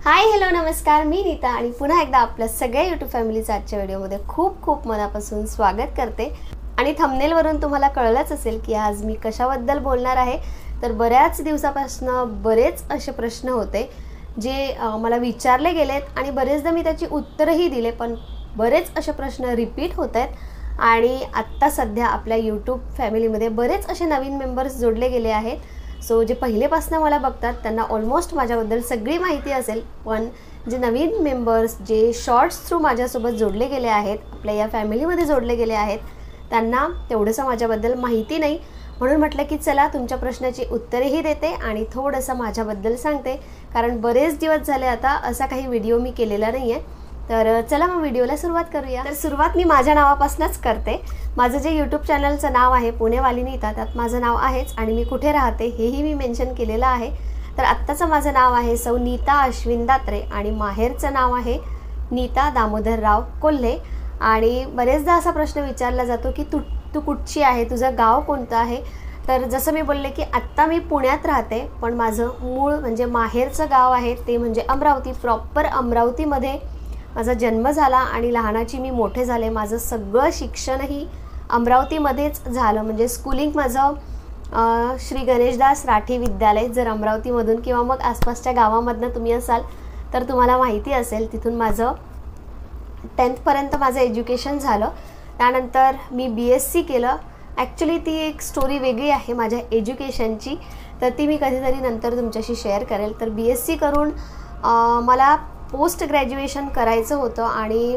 Hi hello नमस्कार, मी नीता आणि पुन्हा एकदा आपल्या सगळ्या यूट्यूब फॅमिलीच्या आजच्या व्हिडिओमध्ये खूप खूप मनापासून स्वागत करते। आणि थंबनेलवरून तुम्हाला कळलंच असेल की आज मी कशाबद्दल बोलणार आहे। तर बऱ्याच दिवसापासून बरेच असे प्रश्न होते जे मला विचारले गेलेत आणि बरेचदा मी त्याची उत्तरही दिले, पण बरेच असे प्रश्न रिपीट होत आहेत। आणि आत्ता सध्या आपल्या यूट्यूब फॅमिलीमध्ये बरेच असे नवीन मेंबर्स जोडले गेले आहेत। सो जे पहिलेपासून मला बघतात त्यांना ऑलमोस्ट माझ्याबद्दल सगळी माहिती असेल, पण जे नवीन मेंबर्स जे शॉर्ट्स थ्रू माझ्यासोबत जोडले गेले आहेत, आपल्या या फॅमिलीमध्ये जोडले गेले आहेत, त्यांना तेवढंसं माझ्याबद्दल माहिती नाही। म्हणून म्हटलं की चला तुमच्या प्रश्नाची उत्तरेही देते आणि थोडंसं माझ्याबद्दल सांगते, कारण बरेच दिवस झाले आता असा काही व्हिडिओ मी केलेला नाही आहे। तर चला मग व्हिडिओला सुरुवात करूया। तर सुरुवात मी माझ्या नावापासूनच करते। माझं जे यूट्यूब चॅनलचं नाव आहे पुणेवाली नीता, त्यात माझं नाव आहेच आणि मी कुठे राहते हेही मी मेन्शन केलेलं आहे। तर आत्ताचं माझं नाव आहे सौ नीता अश्विन दात्रे आणि माहेरचं नाव आहे नीता दामोदरराव कोल्हे। आणि बरेचदा असा प्रश्न विचारला जातो की तू कुठची आहे, तुझं गाव कोणतं आहे। तर जसं मी बोलले की आत्ता मी पुण्यात राहते, पण माझं मूळ म्हणजे माहेरचं गाव आहे ते म्हणजे अमरावती, प्रॉपर अमरावतीमध्ये माझा जन्म झाला आणि लहानाची मी मोठे झाले। माझं सगळं शिक्षणही अमरावतीमध्येच झालं, म्हणजे स्कूलिंग माझं श्री गणेशदास राठी विद्यालय, जर अमरावतीमधून किंवा मग आसपासच्या गावामधनं तुम्ही असाल तर तुम्हाला माहिती असेल, तिथून माझं 10th पर्यंत माझं एज्युकेशन झालं। त्यानंतर मी BSc केलं। ॲक्च्युली ती एक स्टोरी वेगळी आहे माझ्या एज्युकेशनची, तर ती मी कधीतरी नंतर तुमच्याशी शेअर करेल। तर BSc करून मला पोस्ट ग्रॅज्युएशन करायचं होतं आणि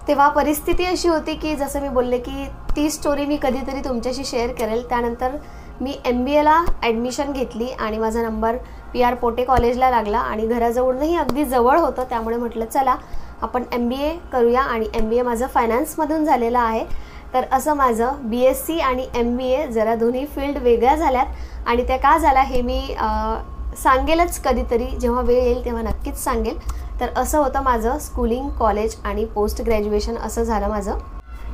तेव्हा परिस्थिती अशी होती की जसं मी बोलले की ती स्टोरी मी कधीतरी तुमच्याशी शेअर करेल। त्यानंतर मी MBAला ॲडमिशन घेतली आणि माझा नंबर PR पोटे कॉलेजला लागला आणि घराजवळूनही अगदी जवळ होतं, त्यामुळे म्हटलं चला आपण MBA करूया। आणि MBA माझं फायनान्समधून झालेलं आहे। तर असं माझं BSc आणि MBA जरा दोन्ही फील्ड वेगळ्या झाल्यात आणि त्या का झाल्या हे मी सांगेलच कधीतरी, जेव्हा वेळ येईल तेव्हा नक्कीच सांगेल। तर असं होतं माझं स्कूलिंग, कॉलेज आणि पोस्ट ग्रॅज्युएशन असं झालं माझं।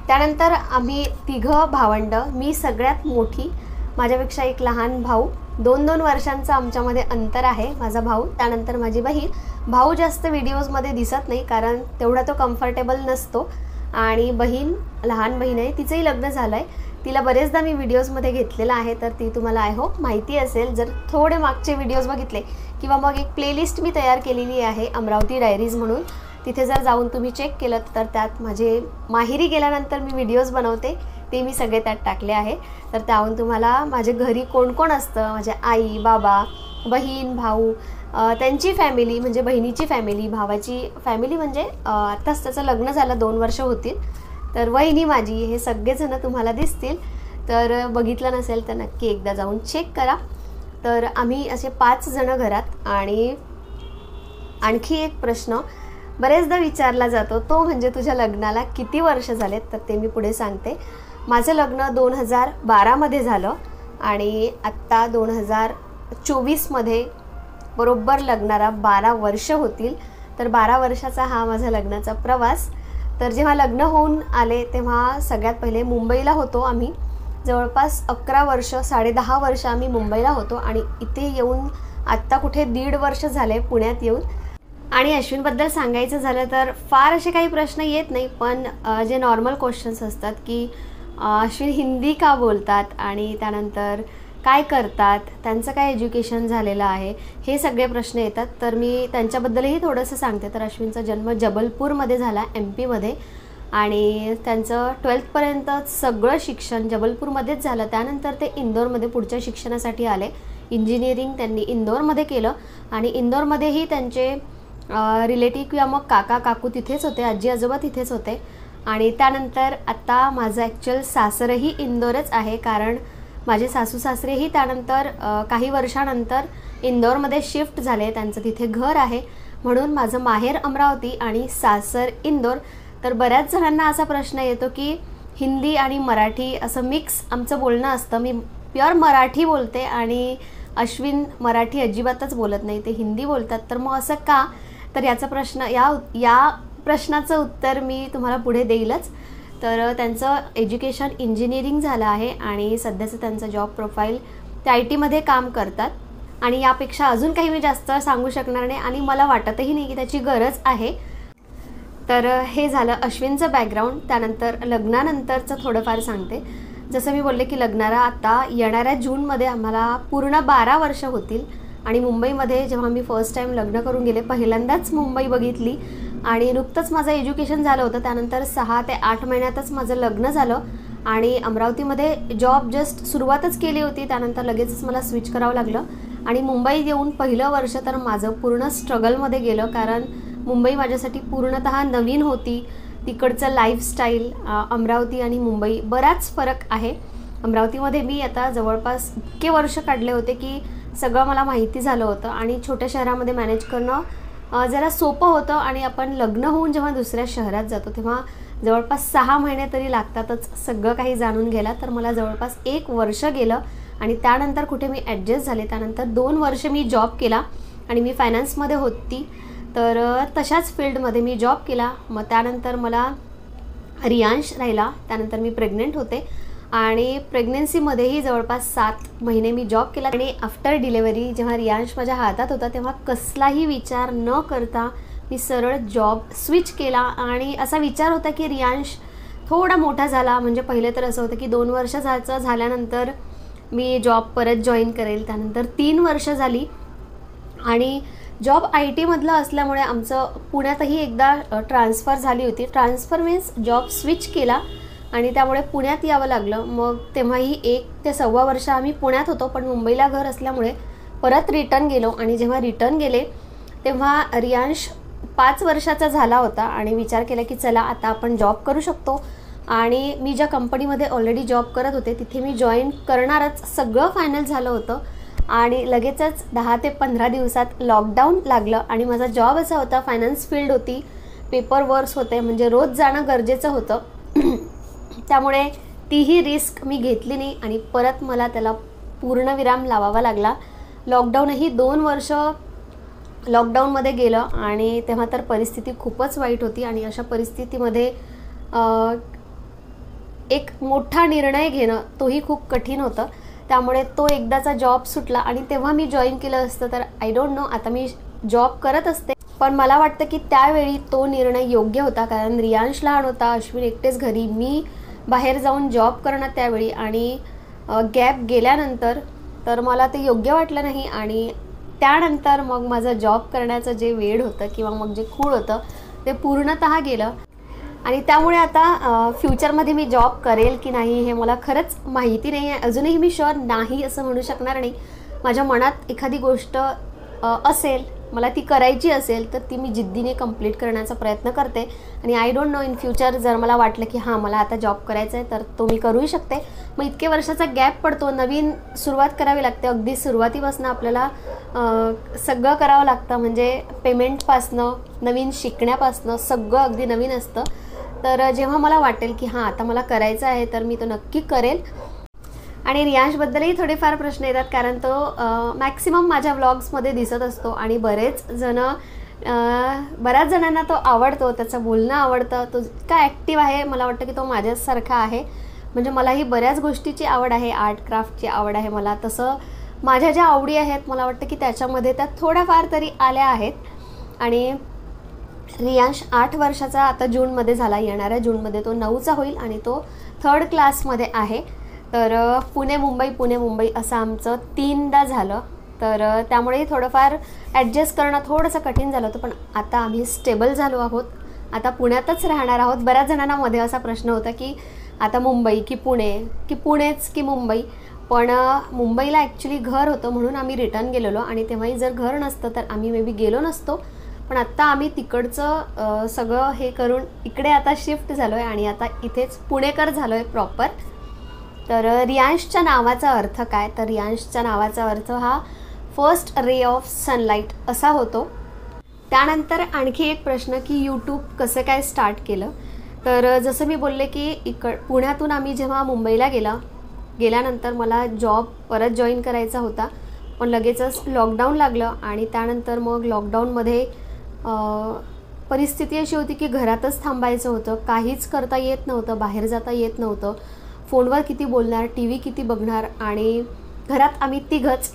त्यानंतर आम्ही तिघं भावंड, मी सगळ्यात मोठी, माझ्यापेक्षा एक लहान भाऊ, 2-2 वर्षांचं आमच्यामध्ये अंतर आहे, माझा भाऊ। त्यानंतर माझी बहीण। भाऊ जास्त व्हिडिओजमध्ये दिसत नाही कारण तेवढा तो कम्फर्टेबल नसतो। आणि बहीण, लहान बहीण आहे, तिचंही लग्न झालं आहे, तिला बरेचदा मी व्हिडिओजमध्ये घेतलेलं आहे, तर ती तुम्हाला आय होप माहिती असेल जर थोडे मागचे व्हिडिओज बघितले, किंवा मग एक प्लेलिस्ट मी तयार केलेली आहे अमरावती डायरीज म्हणून, तिथे जर जाऊन तुम्ही चेक केलं तर त्यात माझे माहेरी गेल्यानंतर मी व्हिडिओज बनवते ते मी सगळे त्यात टाकले आहे। तर त्याहून तुम्हाला माझे घरी कोण कोण असतं, माझे आई बाबा, बहीण, भाऊ, त्यांची फॅमिली म्हणजे बहिणीची फॅमिली, भावाची फॅमिली, म्हणजे आत्ताच त्याचं लग्न झालं 2 वर्ष होतील, तर वहिनी माझी, हे सगळेजण तुम्हाला दिसतील। तर बघितलं नसेल तर नक्की एकदा जाऊन चेक करा। तर आम्ही असे 5 जण घरात। आणि आणखी एक प्रश्न बरेचदा विचारला जातो तो म्हणजे तुझ्या लग्नाला किती वर्ष झालेत, तर ते मी पुढे सांगते। माझं लग्न 2012मध्ये झालं आणि आत्ता 2024मध्ये बरोबर लग्नाला 12 वर्ष होतील। तर 12 वर्षाचा हा माझा लग्नाचा प्रवास। तर जेव्हा लग्न होऊन आले तेव्हा सगळ्यात पहिले मुंबईला होतो आम्ही, जवळपास 11 वर्ष, 10.5 वर्ष आम्ही मुंबईला होतो आणि इथे येऊन आत्ता कुठे 1.5 वर्ष झाले पुण्यात येऊन। आणि अश्विनबद्दल सांगायचं झालं तर फार असे काही प्रश्न येत नाही, पण जे नॉर्मल क्वेश्चन्स असतात की अश्विन हिंदी का बोलतात आणि त्यानंतर काय करतात, त्यांचं काय एज्युकेशन झालेलं आहे, हे सगळे प्रश्न येतात। तर मी त्यांच्याबद्दलही थोडंसं सांगते। तर अश्विनचा जन्म जबलपूरमध्ये झाला, MP मध्ये, आणि त्यांचं 12th पर्यंत सगळं शिक्षण जबलपूरमध्येच झालं। त्यानंतर ते इंदोरमध्ये पुढच्या शिक्षणासाठी आले, इंजिनिअरिंग त्यांनी इंदोरमध्ये केलं आणि इंदोरमध्येही त्यांचे रिलेटिव्ह किंवा मग काका काकू तिथेच होते, आजी आजोबा तिथेच होते। आणि त्यानंतर आत्ता माझं ॲक्च्युअल सासरही इंदोरच आहे, कारण माझे सासू सासरेही त्यानंतर काही वर्षानंतर इंदोरमध्ये शिफ्ट झाले, त्यांचं तिथे घर आहे, म्हणून माझं माहेर अमरावती आणि सासर इंदोर। तर बऱ्याच जणांना असा प्रश्न येतो की हिंदी आणि मराठी असं मिक्स आमचं बोलणं असतं, मी प्युअर मराठी बोलते आणि अश्विन मराठी अजिबातच बोलत नाही, ते हिंदी बोलतात, तर मग असं का? तर याचा प्रश्न, या प्रश्नाचं उत्तर मी तुम्हाला पुढे देईलच। तर त्यांचं एज्युकेशन इंजिनिअरिंग झालं आहे आणि सध्याचं त्यांचं जॉब प्रोफाईल ते IT मध्ये काम करतात। आणि यापेक्षा अजून काही मी जास्त सांगू शकणार नाही आणि मला वाटतही नाही की त्याची गरज आहे. तर हे झालं अश्विनचं बॅकग्राऊंड. त्यानंतर लग्नानंतरचं थोडंफार सांगते. जसं मी बोलले की लग्नाला आता येणाऱ्या जूनमध्ये आम्हाला पूर्ण 12 वर्ष होतील. आणि मुंबईमध्ये जेव्हा मी फर्स्ट टाईम लग्न करून गेले, पहिल्यांदाच मुंबई बघितली आणि नुकतंच माझं एज्युकेशन झालं होतं. त्यानंतर 6 ते 8 महिन्यातच माझं लग्न झालं आणि अमरावतीमध्ये जॉब जस्ट सुरुवातच केली होती. त्यानंतर लगेचच मला स्विच करावं लागलं आणि मुंबईत येऊन पहिलं वर्ष तर माझं पूर्ण स्ट्रगलमध्ये गेलं, कारण मुंबई माझ्यासाठी पूर्णतः नवीन होती. तिकडचं लाईफस्टाईल, अमरावती आणि मुंबई बराच फरक आहे. अमरावतीमध्ये मी आता जवळपास इतके वर्ष काढले होते की सगळं मला माहिती झालं होतं आणि छोट्या शहरामध्ये मॅनेज करणं जरा सोपं होतं. आणि आपण लग्न होऊन जेव्हा दुसऱ्या शहरात जातो तेव्हा जवळपास 6 महिने तरी लागतातच सगळं काही जाणून घ्यायला. तर मला जवळपास 1 वर्ष गेलं आणि त्यानंतर कुठे मी ॲडजस्ट झाले. त्यानंतर 2 वर्ष मी जॉब केला आणि मी फायनान्समध्ये होती, तर तशाच फील्डमध्ये मी जॉब केला. मग त्यानंतर मला रियांश राहिला. त्यानंतर मी प्रेग्नेंट होते आणि प्रेग्नेन्सीमध्येही जवळपास 7 महिने मी जॉब केला. आणि आफ्टर डिलेवरी जेव्हा रियांश माझ्या हातात होता तेव्हा कसलाही विचार न करता मी सरळ जॉब स्विच केला. आणि असा विचार होता की रियांश थोडा मोठा झाला, म्हणजे पहिले तर असं होतं की 2 वर्ष झाल्यानंतर मी जॉब परत जॉईन करेल. त्यानंतर 3 वर्ष झाली आणि जॉब IT मधलं असल्यामुळे आमचं पुण्यातही एकदा ट्रान्सफर झाली होती. ट्रान्सफर मीन्स जॉब स्विच केला आणि त्यामुळे पुण्यात यावं लागलं. मग तेव्हाही 1 ते सव्वा वर्ष आम्ही पुण्यात होतो, पण मुंबईला घर असल्यामुळे परत रिटर्न गेलो. आणि जेव्हा रिटर्न गेले तेव्हा रियांश 5 वर्षाचा झाला होता आणि विचार केला की चला आता आपण जॉब करू शकतो. आणि मी ज्या कंपनीमध्ये ऑलरेडी जॉब करत होते तिथे मी जॉईन करणारच, सगळं फायनल झालं होतं. आणि लगेचच 10 ते 15 दिवसात लॉकडाऊन लागलं आणि माझा जॉब असा होता, फायनान्स फील्ड होती, पेपर वर्क्स होते, म्हणजे रोज जाणं गरजेचं होतं. त्यामुळे तीही रिस्क मी घेतली नाही आणि परत मला त्याला पूर्णविराम लावावा लागला. लॉकडाऊनही 2 वर्ष लॉकडाऊनमध्ये गेलं आणि तेव्हा तर परिस्थिती खूपच वाईट होती. आणि अशा परिस्थितीमध्ये एक मोठा निर्णय घेणं तोही खूप कठीण होतं. त्यामुळे तो एकदाचा जॉब सुटला आणि तेव्हा मी जॉईन केलं असतं तर आय डोंट नो आता मी जॉब करत असते. पण मला वाटतं की त्यावेळी तो निर्णय योग्य होता, कारण रियांश लहान होता, अश्विन एकटेच घरी, मी बाहेर जाऊन जॉब करणं त्यावेळी आणि गॅप गेल्यानंतर तर मला ते योग्य वाटलं नाही. आणि त्यानंतर मग माझं जॉब करण्याचं जे वेळ होतं किंवा मग जे खूळ होतं ते पूर्णतः गेलं. आणि त्यामुळे आता फ्युचरमध्ये मी जॉब करेल की नाही हे मला खरंच माहिती नाही आहे. अजूनही मी शुअर नाही असं म्हणू शकणार नाही. माझ्या मनात एखादी गोष्ट असेल, मला ती करायची असेल तर ती मी जिद्दीने कंप्लीट करण्याचा प्रयत्न करते. आणि I don't know in future जर मला वाटलं की हां मला आता जॉब करायचा आहे तर तो मी करूही शकते. मग इतके वर्षाचा गॅप पडतो, नवीन सुरुवात करावी लागते. अगदी सुरुवातीपासून आपल्याला सगळं करावं लागतं, म्हणजे पेमेंटपासनं, नवीन शिकण्यापासनं सगळं अगदी नवीन असतं. तर जेव्हा मला वाटेल की हां आता मला करायचं आहे तर मी तो नक्की करेल. आणि रियांशबद्दलही थोडेफार प्रश्न येतात, कारण तो मॅक्सिमम माझ्या व्लॉग्समध्ये दिसत असतो आणि बऱ्याच जणांना तो आवडतो, त्याचं बोलणं आवडतं, तो इतका ॲक्टिव्ह आहे. मला वाटतं की तो माझ्यासारखा आहे. म्हणजे मलाही बऱ्याच गोष्टीची आवड आहे, आर्ट क्राफ्टची आवड आहे मला. तसं माझ्या ज्या आवडी आहेत मला वाटतं की त्याच्यामध्ये त्या थोड्याफार तरी आल्या आहेत. आणि रियांश 8 वर्षाचा आता जूनमध्ये झाला, येणाऱ्या जूनमध्ये तो 9चा होईल आणि तो 3rd क्लासमध्ये आहे. तर पुणे मुंबई असं आमचं 3दा झालं. तर त्यामुळेही थोडंफार ॲडजस्ट करणं थोडंसं कठीण झालं होतं. पण आता आम्ही स्टेबल झालो आहोत, आता पुण्यातच राहणार आहोत. बऱ्याच जणांना मध्ये असा प्रश्न होता की आता मुंबई की पुणे, की पुणेच की मुंबई. पण मुंबईला ॲक्च्युली घर होतं म्हणून आम्ही रिटर्न गेलेलो आणि तेव्हाही जर घर नसतं तर आम्ही मे बी गेलो नसतो. पण आत्ता आम्ही तिकडचं सगळं हे करून इकडे आता शिफ्ट झालो आहे आणि आता इथेच पुणेकर झालो आहे प्रॉपर. तर रियांशच्या नावाचा अर्थ काय, तर रियांशच्या नावाचा अर्थ हा फर्स्ट रे ऑफ सनलाईट असा होतो. त्यानंतर आणखी एक प्रश्न की यूट्यूब कसं काय स्टार्ट केलं. तर जसं मी बोलले की पुण्यातून आम्ही जेव्हा मुंबईला गेल्यानंतर मला जॉब परत जॉईन करायचा होता, पण लगेचच लॉकडाऊन लागलं. आणि त्यानंतर मग लॉकडाऊनमध्ये परिस्थिती अशी होती की घरातच थांबायचं होतं, काहीच करता येत नव्हतं, बाहेर जाता येत नव्हतं. फोनवर किती बोलणार, TV किती बघणार. आणि घरात आम्ही तिघंच,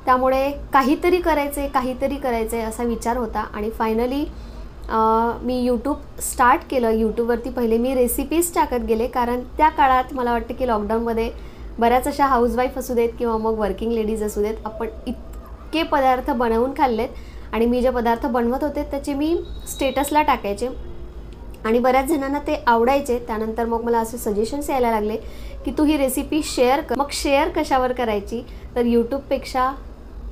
त्यामुळे काहीतरी करायचं आहे असा विचार होता आणि फायनली मी यूट्यूब स्टार्ट केलं. यूट्यूबवरती पहिले मी रेसिपीज टाकत गेले, कारण त्या काळात मला वाटतं की लॉकडाऊनमध्ये बऱ्याच अशा हाऊसवाईफ असू देत किंवा मग वर्किंग लेडीज असू देत, आपण इतके पदार्थ बनवून खाल्लेत आणि मी जे पदार्थ बनवत होते त्याचे मी स्टेटसला टाकायचे आणि बऱ्याच जणांना ते आवडायचे. त्यानंतर मग मला असे सजेशन्स यायला लागले की तू ही रेसिपी शेअर कर. मग शेअर कशावर करायची, तर यूट्यूबपेक्षा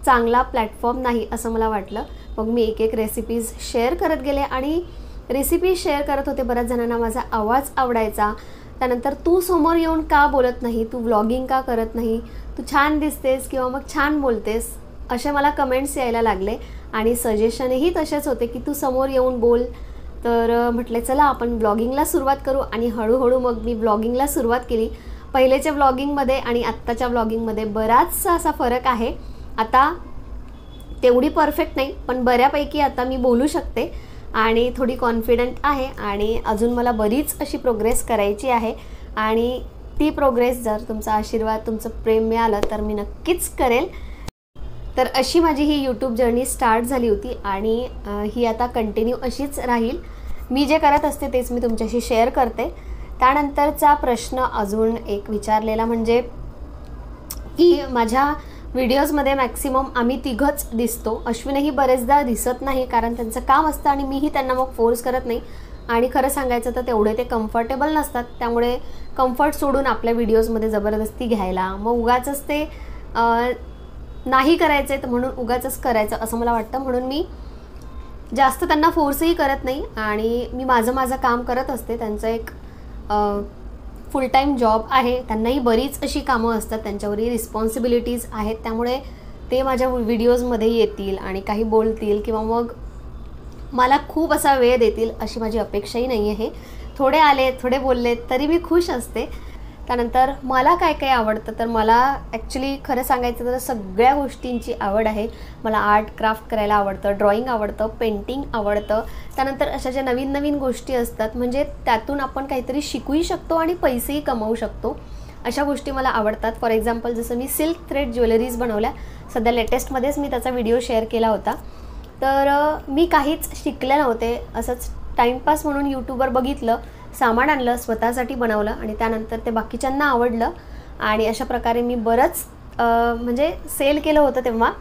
चांगला प्लॅटफॉर्म नाही असं मला वाटलं. मग मी एक रेसिपीज शेअर करत गेले आणि रेसिपीज शेअर करत होते. बऱ्याच जणांना माझा आवाज आवडायचा. त्यानंतर तू समोर येऊन का बोलत नाही, तू व्लॉगिंग का करत नाही, तू छान दिसतेस किंवा मग छान बोलतेस, असे मला कमेंट्स यायला लागले आणि सजेशनही तसेच होते की तू समोर येऊन बोल. तर म्हटले चला आपण व्लॉगिंगला सुरुवात करू आणि हळूहळू मग मी व्लॉगिंगला सुरुवात केली. पहिलेच्या व्लॉगिंगमध्ये आणि आत्ताच्या व्लॉगिंगमध्ये बराचसा असा फरक आहे. आता तेवढी परफेक्ट नाही, पण बऱ्यापैकी आता मी बोलू शकते आणि थोडी कॉन्फिडंट आहे आणि अजून मला बरीच अशी प्रोग्रेस करायची आहे आणि ती प्रोग्रेस जर तुमचा आशीर्वाद, तुमचं प्रेम मिळालं तर मी नक्कीच करेल. तर अशी माझी ही यूट्यूब जर्नी स्टार्ट झाली होती आणि ही आता कंटिन्यू अशीच राहील. मी जे करत असते तेच मी तुमच्याशी शेअर करते. त्यानंतरचा प्रश्न अजून एक विचारलेला म्हणजे की माझ्या व्हिडिओजमध्ये मॅक्सिमम आम्ही तिघंच दिसतो. अश्विनही बरेचदा दिसत नाही कारण त्यांचं काम असतं आणि मीही त्यांना मग फोर्स करत नाही. आणि खरं सांगायचं तर तेवढे ते कम्फर्टेबल नसतात, त्यामुळे कम्फर्ट सोडून आपल्या व्हिडिओजमध्ये जबरदस्ती घ्यायला, मग उगाचच ते नाही करायचं आहे तर म्हणून उगाचच करायचं असं मला वाटतं. म्हणून मी जास्त त्यांना फोर्सही करत नाही आणि मी माझं काम करत असते. त्यांचं एक फुल टाईम जॉब आहे, त्यांनाही बरीच अशी कामं असतात, त्यांच्यावरही रिस्पॉन्सिबिलिटीज आहेत. त्यामुळे ते माझ्या व्हिडिओजमध्ये येतील आणि काही बोलतील किंवा मग मला खूप असा वेळ देतील अशी माझी अपेक्षाही नाही आहे. थोडे आले, थोडे बोलले तरी मी खुश असते. त्यानंतर मला काय काय आवडतं, तर मला ॲक्च्युली खरं सांगायचं तर सगळ्या गोष्टींची आवड आहे. मला आर्ट क्राफ्ट करायला आवडतं, ड्रॉइंग आवडतं, पेंटिंग आवडतं. त्यानंतर अशा ज्या नवीन नवीन गोष्टी असतात म्हणजे त्यातून आपण काहीतरी शिकूही शकतो आणि पैसेही कमावू शकतो, अशा गोष्टी मला आवडतात. फॉर एक्झाम्पल जसं मी सिल्क थ्रेड ज्वेलरीज बनवल्या, सध्या लेटेस्टमध्येच मी त्याचा व्हिडिओ शेअर केला होता. तर मी काहीच शिकले नव्हते, असंच टाईमपास म्हणून यूट्यूबवर बघितलं, सामान आणलं, स्वतःसाठी बनवलं आणि त्यानंतर ते बाकीच्यांना आवडलं आणि अशा प्रकारे मी बरंच म्हणजे सेल केलं होतं तेव्हा.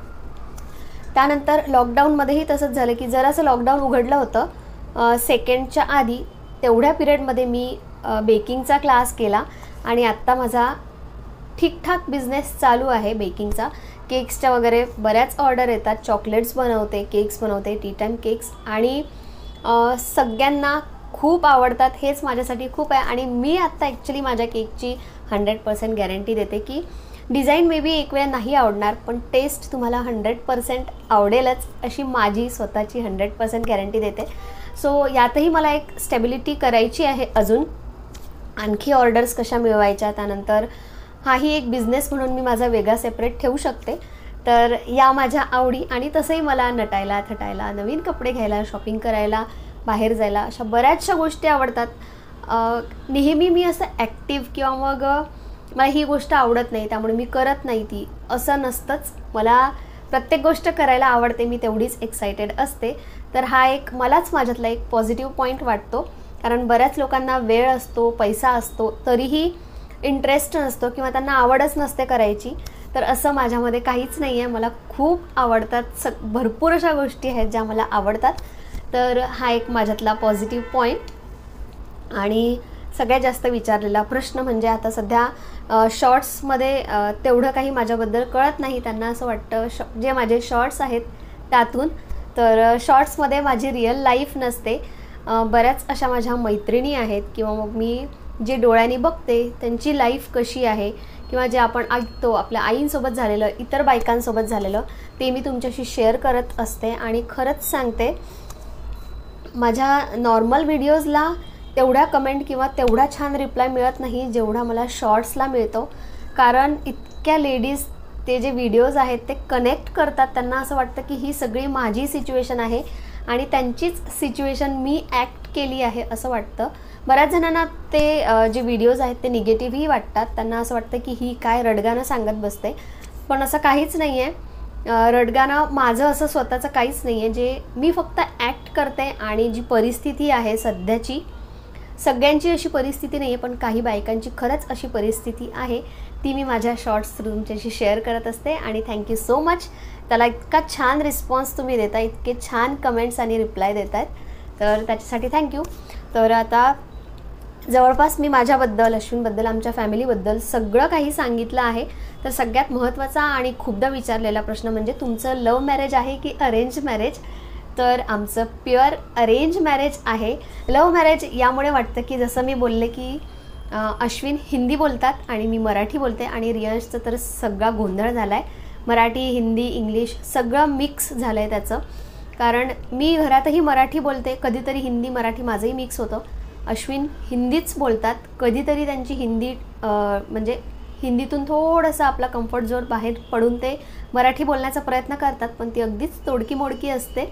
त्यानंतर लॉकडाऊनमध्येही तसंच झालं की जरासं लॉकडाऊन उघडलं होतं सेकंडच्या आधी, तेवढ्या पिरियडमध्ये मी बेकिंगचा क्लास केला आणि आत्ता माझा ठीकठाक बिझनेस चालू आहे बेकिंगचा. केक्सच्या वगैरे बऱ्याच ऑर्डर येतात, चॉकलेट्स बनवते, केक्स बनवते, टी टाईम केक्स आणि सगळ्यांना खूप आवडतात. हेच माझ्यासाठी खूप आहे आणि मी आत्ता ॲक्च्युली माझ्या केकची 100% गॅरंटी देते की डिझाईन मे बी एक वेळा नाही आवडणार पण टेस्ट तुम्हाला 100% आवडेलच, अशी माझी स्वतःची 100% गॅरंटी देते. सो यातही मला एक स्टेबिलिटी करायची आहे, अजून आणखी ऑर्डर्स कशा मिळवायच्या. त्यानंतर हाही एक बिझनेस म्हणून मी माझा वेगळा सेपरेट ठेवू शकते. तर या माझ्या आवडी आणि तसंही मला नटायला, थटायला, नवीन कपडे घ्यायला, शॉपिंग करायला, बाहेर जायला, अशा बऱ्याचशा गोष्टी आवडतात. नेहमी मी असं ॲक्टिव्ह किंवा मग मला ही गोष्ट आवडत नाही त्यामुळे मी करत नाही ती, असं नसतंच. मला प्रत्येक गोष्ट करायला आवडते, मी तेवढीच एक्सायटेड असते. तर हा एक मलाच माझ्यातला एक पॉझिटिव्ह पॉईंट वाटतो, कारण बऱ्याच लोकांना वेळ असतो, पैसा असतो, तरीही इंटरेस्ट नसतो किंवा त्यांना आवडच नसते करायची. तर असं माझ्यामध्ये काहीच नाही आहे. मला खूप आवडतात, भरपूर अशा गोष्टी आहेत ज्या मला आवडतात. तर हा एक माझ्यातला पॉझिटिव्ह पॉईंट. आणि सगळ्यात जास्त विचारलेला प्रश्न म्हणजे आता सध्या शॉर्ट्समध्ये तेवढं काही माझ्याबद्दल कळत नाही. त्यांना असं वाटतं जे माझे शॉर्ट्स आहेत त्यातून, तर शॉर्ट्समध्ये माझी रिअल लाईफ नसते. बऱ्याच अशा माझ्या मैत्रिणी आहेत किंवा मग मी जे डोळ्यांनी बघते त्यांची लाईफ कशी आहे किंवा जे आपण ऐकतो आपल्या आईंसोबत झालेलं, इतर बायकांसोबत झालेलं, ते मी तुमच्याशी शेअर करत असते. आणि खरंच सांगते, माझ्या नॉर्मल व्हिडिओजला तेवढ्या कमेंट किंवा तेवढा छान रिप्लाय मिळत नाही जेवढा मला शॉर्ट्सला मिळतो. कारण इतक्या लेडीज ते जे व्हिडिओज आहेत ते कनेक्ट करतात, त्यांना असं वाटतं की ही सगळी माझी सिच्युएशन आहे आणि त्यांचीच सिच्युएशन मी ॲक्ट केली आहे असं वाटतं. बऱ्याच जणांना ते जे व्हिडिओज आहेत ते निगेटिव्हही वाटतात, त्यांना असं वाटतं की ही काय रडगाणं सांगत बसते, पण असं काहीच नाही आहे. रडगाणं माझं असं स्वतःचं काहीच नाही आहे, जे मी फक्त ॲक्ट करते आणि जी परिस्थिती आहे सध्याची, सगळ्यांची अशी परिस्थिती नाही आहे, पण काही बायकांची खरंच अशी परिस्थिती आहे, ती मी माझ्या शॉर्ट्स थ्रू तुमच्याशी शेअर करत असते. आणि थँक्यू सो मच, त्याला इतका छान रिस्पॉन्स तुम्ही देता, इतके छान कमेंट्स आणि रिप्लाय देत आहेत, तर त्याच्यासाठी थँक्यू. तर आता जवळपास मी माझ्याबद्दल, अश्विनबद्दल, आमच्या फॅमिलीबद्दल सगळं काही सांगितलं आहे. तर सगळ्यात महत्त्वाचा आणि खूपदा विचारलेला प्रश्न म्हणजे तुमचं लव्ह मॅरेज आहे की अरेंज मॅरेज? तर आमचं प्युअर अरेंज मॅरेज आहे. लव्ह मॅरेज यामुळे वाटतं की जसं मी बोलले की अश्विन हिंदी बोलतात आणि मी मराठी बोलते, आणि रियांशचं तर सगळा गोंधळ झाला आहे. मराठी, हिंदी, इंग्लिश सगळं मिक्स झालं आहे त्याचं. कारण मी घरातही मराठी बोलते, कधीतरी हिंदी मराठी माझंही मिक्स होतं. अश्विन हिंदीच बोलतात, कधीतरी त्यांची हिंदी म्हणजे हिंदीतून थोडंसं आपला कम्फर्ट झोन बाहेर पडून ते मराठी बोलण्याचा प्रयत्न करतात, पण ती अगदीच तोडकी मोडकी असते.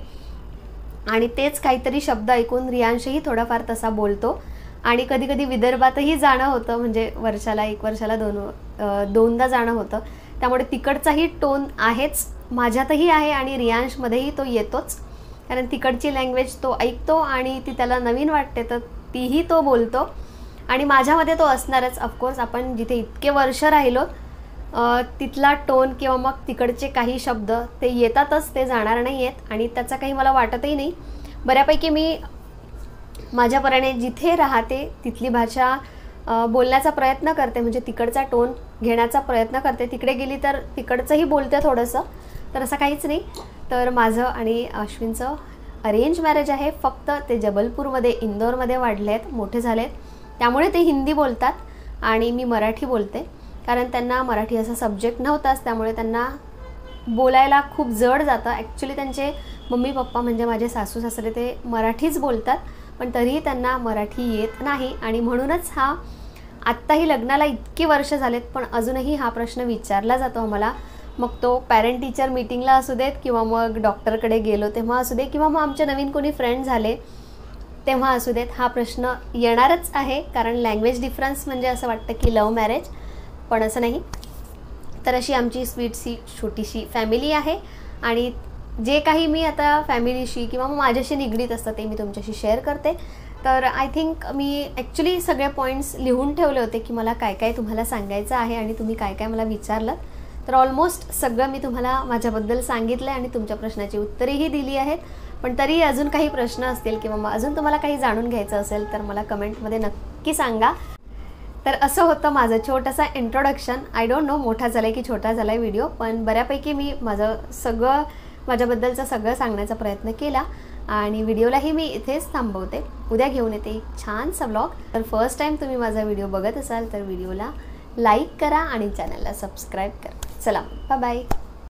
आणि तेच काहीतरी शब्द ऐकून रियांशही थोडाफार तसा बोलतो. आणि कधी कधी विदर्भातही जाणं होतं, म्हणजे वर्षाला 1 वर्षाला 2दा जाणं होतं. त्यामुळे तिकडचाही टोन आहेच, माझ्यातही आहे आणि रियांशमध्येही तो येतोच. कारण तिकडची लँग्वेज तो ऐकतो आणि ती त्याला नवीन वाटते, तर तीही तो बोलतो. आणि माझ्यामध्ये तो असणारच. ऑफकोर्स आपण जिथे इतके वर्ष राहिलो तिथला टोन किंवा मग तिकडचे काही शब्द ते येतातच, ते जाणार नाही आहेत. आणि त्याचा काही मला वाटतही नाही. बऱ्यापैकी मी माझ्यापरीने जिथे राहते तिथली भाषा बोलण्याचा प्रयत्न करते, म्हणजे तिकडचा टोन घेण्याचा प्रयत्न करते. तिकडे गेली तर तिकडचंही बोलते थोडंसं, तर असं काहीच नाही. तर माझं आणि अश्विनचं अरेंज मॅरेज आहे. फक्त ते जबलपूरमध्ये, इंदोरमध्ये वाढले आहेत, मोठे झाले आहेत, त्यामुळे ते हिंदी बोलतात आणि मी मराठी बोलते. कारण त्यांना मराठी असा सब्जेक्ट नव्हताच, त्यामुळे त्यांना बोलायला खूप जड जातं. ॲक्च्युली त्यांचे मम्मी पप्पा म्हणजे माझे सासू सासरे ते मराठीच बोलतात, पण तरीही त्यांना मराठी येत नाही. आणि म्हणूनच हा आत्ताही लग्नाला इतकी वर्ष झालेत, पण अजूनही हा प्रश्न विचारला जातो आम्हाला. मग तो पॅरेंट टीचर मीटिंगला असू देत, किंवा मग डॉक्टरकडे गेलो तेव्हा असू दे, किंवा मग आमचे नवीन कोणी फ्रेंड झाले तेव्हा असू देत, हा प्रश्न येणारच आहे. कारण लँग्वेज डिफरन्स म्हणजे असं वाटतं की लव्ह मॅरेज, पण असं नाही. तर अशी आमची स्वीटशी छोटीशी फॅमिली आहे. आणि जे काही मी आता फॅमिलीशी किंवा मग माझ्याशी निगडीत असतं ते मी तुमच्याशी शेअर करते. तर आय थिंक मी ॲक्च्युली सगळे पॉईंट्स लिहून ठेवले होते की मला काय काय तुम्हाला सांगायचं आहे, आणि तुम्ही काय काय मला विचारलं. तर ऑलमोस्ट सगळं मी तुम्हाला माझ्याबद्दल सांगितलं आहे आणि तुमच्या प्रश्नाची उत्तरेही दिली आहेत. पण तरी अजून काही प्रश्न असतील किंवा मग अजून तुम्हाला काही जाणून घ्यायचं असेल तर मला कमेंटमध्ये नक्की सांगा. तर असं होतं माझं छोटंसं इंट्रोडक्शन. आय डोंट नो मोठा झाला आहे की छोटा झाला आहे व्हिडिओ, पण बऱ्यापैकी मी माझ्याबद्दलचं सगळं सांगण्याचा प्रयत्न केला. आणि व्हिडिओलाही मी इथेच थांबवते. उद्या घेऊन येते एक छानसा व्लॉग. तर फर्स्ट टाईम तुम्ही माझा व्हिडिओ बघत असाल तर व्हिडिओला लाईक करा आणि चॅनलला सबस्क्राईब करा. चला, बाय बाय.